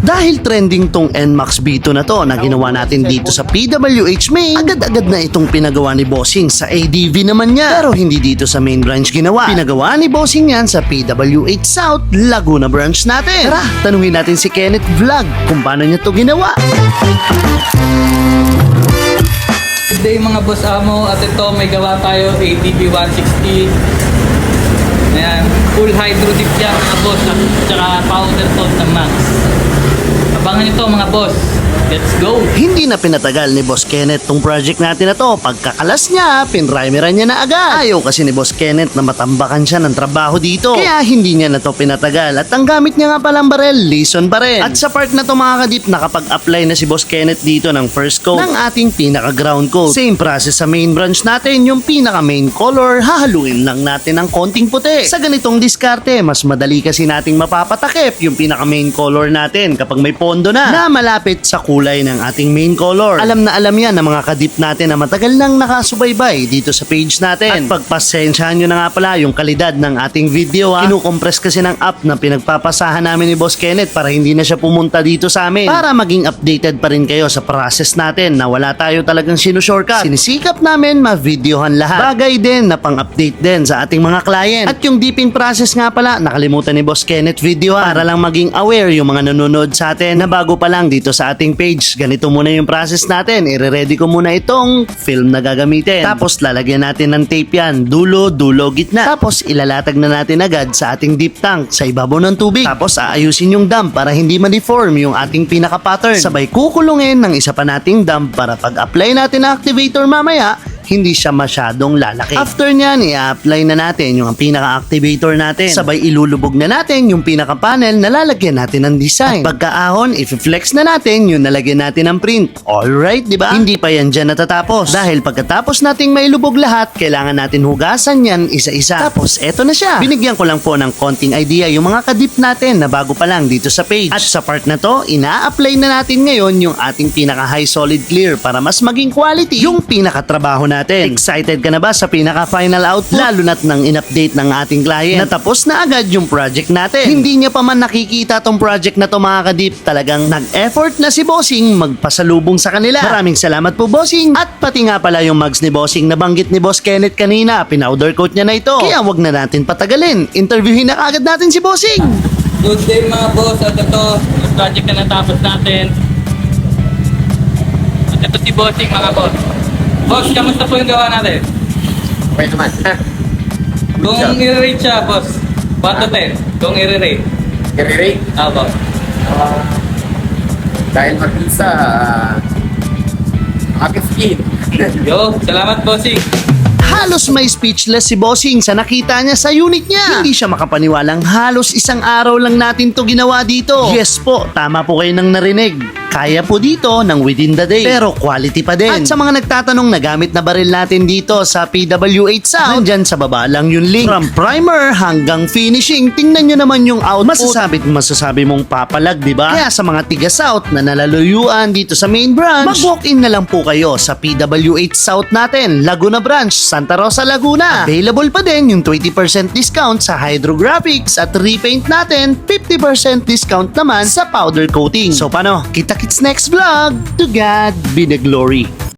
Dahil trending tong NMAX B2 na to na ginawa natin dito sa PWH main, agad-agad na itong pinagawa ni Bossing sa ADV naman niya. Pero hindi dito sa main branch ginawa. Pinagawa ni Bossing yan sa PWH South Laguna branch natin. Tara, tanungin natin si Kenneth Vlog kung paano niya to ginawa. Good day mga boss amo, at ito may gawa tayo ADV 160. Ayan, full hydro dip yan mga boss, at saka powder coat ng Max. Abangan nyo to mga boss. Let's go! Hindi na pinatagal ni Boss Kenneth tong project natin na to. Pagkakalas niya, pinrimeran niya na agad. Ayaw kasi ni Boss Kenneth na matambakan siya ng trabaho dito. Kaya hindi niya na to pinatagal. At ang gamit niya nga palang barel, Lison pa rin. At sa part na to mga kadip, nakapag-apply na si Boss Kenneth dito ng first coat ng ating pinaka-ground coat. Same process sa main branch natin. Yung pinaka-main color, hahaluin lang natin ng konting puti. Sa ganitong diskarte, mas madali kasi nating mapapatakip yung pinaka-main color natin kapag may pondo na malapit sa kulay ng ating main color. Alam na alam yan ng mga kadip natin na matagal nang nakasubaybay dito sa page natin. At pagpasensyahan nyo na nga pala yung kalidad ng ating video ha. Kinukompress kasi ng app na pinagpapasahan namin ni Boss Kenneth para hindi na siya pumunta dito sa amin. Para maging updated pa rin kayo sa process natin na wala tayo talagang sinushortcut. Sinisikap namin ma-videohan lahat. Bagay din na pang-update din sa ating mga client. At yung dipping process nga pala, nakalimutan ni Boss Kenneth videohan para lang maging aware yung mga nanonood sa atin na bago pa lang dito sa ating page. Ganito muna yung process natin. I-ready ko muna itong film na gagamitin. Tapos lalagyan natin ng tape yan. Dulo, dulo, gitna. Tapos ilalatag na natin agad sa ating deep tank sa ibabaw ng tubig. Tapos aayusin yung dump para hindi ma-deform yung ating pinaka-pattern. Sabay kukulungin ng isa pa nating dump para pag-apply natin ng activator mamaya, hindi siya masyadong lalaki. After nyan, i-apply na natin yung pinaka-activator natin. Sabay ilulubog na natin yung pinaka-panel na lalagyan natin ng design. At pagkaahon, i-flex na natin yung nalagyan natin ng print. Alright, di ba? Hindi pa yan dyan natatapos. Dahil pagkatapos nating mailubog lahat, kailangan natin hugasan yan isa-isa. Tapos, eto na siya. Binigyan ko lang po ng konting idea yung mga kadip natin na bago pa lang dito sa page. At sa part na to, ina-apply na natin ngayon yung ating pinaka-high solid clear para mas maging quality yung pinaka-trabaho natin. Excited ka na ba sa pinaka-final output? Lalo na't nang in-update ng ating client. Natapos na agad yung project natin. Hindi niya pa man nakikita tong project na to mga kadip. Talagang nag-effort na si Bossing magpasalubong sa kanila. Maraming salamat po Bossing. At pati nga pala yung mugs ni Bossing na banggit ni Boss Kenneth kanina. Pinowder coat niya na ito. Kaya wag na natin patagalin. Interviewin na agad natin si Bossing. Good day mga boss, at ito yung project na natapos natin. At ito si Bossing mga boss. Boss, kamusta po yung gawa natin? Okay naman. Kung i-rate siya boss, 1 to 10, kung i-rate. I-rate. Boss. Dahil mag-isa, aking skin. Yo, salamat Bossing. Halos may speechless si Bossing sa nakita niya sa unit niya. Hindi siya makapaniwalang halos isang araw lang natin to ginawa dito. Yes po, tama po kayo nang narinig. Kaya po dito ng within the day. Pero quality pa din. At sa mga nagtatanong na gamit na baril natin dito sa PWH South, nandyan sa baba lang yung link. From primer hanggang finishing, tingnan nyo naman yung output. Masasabi mong papalag, di ba? Kaya sa mga tiga South na nalaluyuan dito sa main branch, mag-walk-in na lang po kayo sa PWH South natin, Laguna Branch, Santa Rosa, Laguna. Available pa din yung 20% discount sa hydrographics at repaint natin, 50% discount naman sa powder coating. So paano? Kita-kits next vlog. To God be the glory.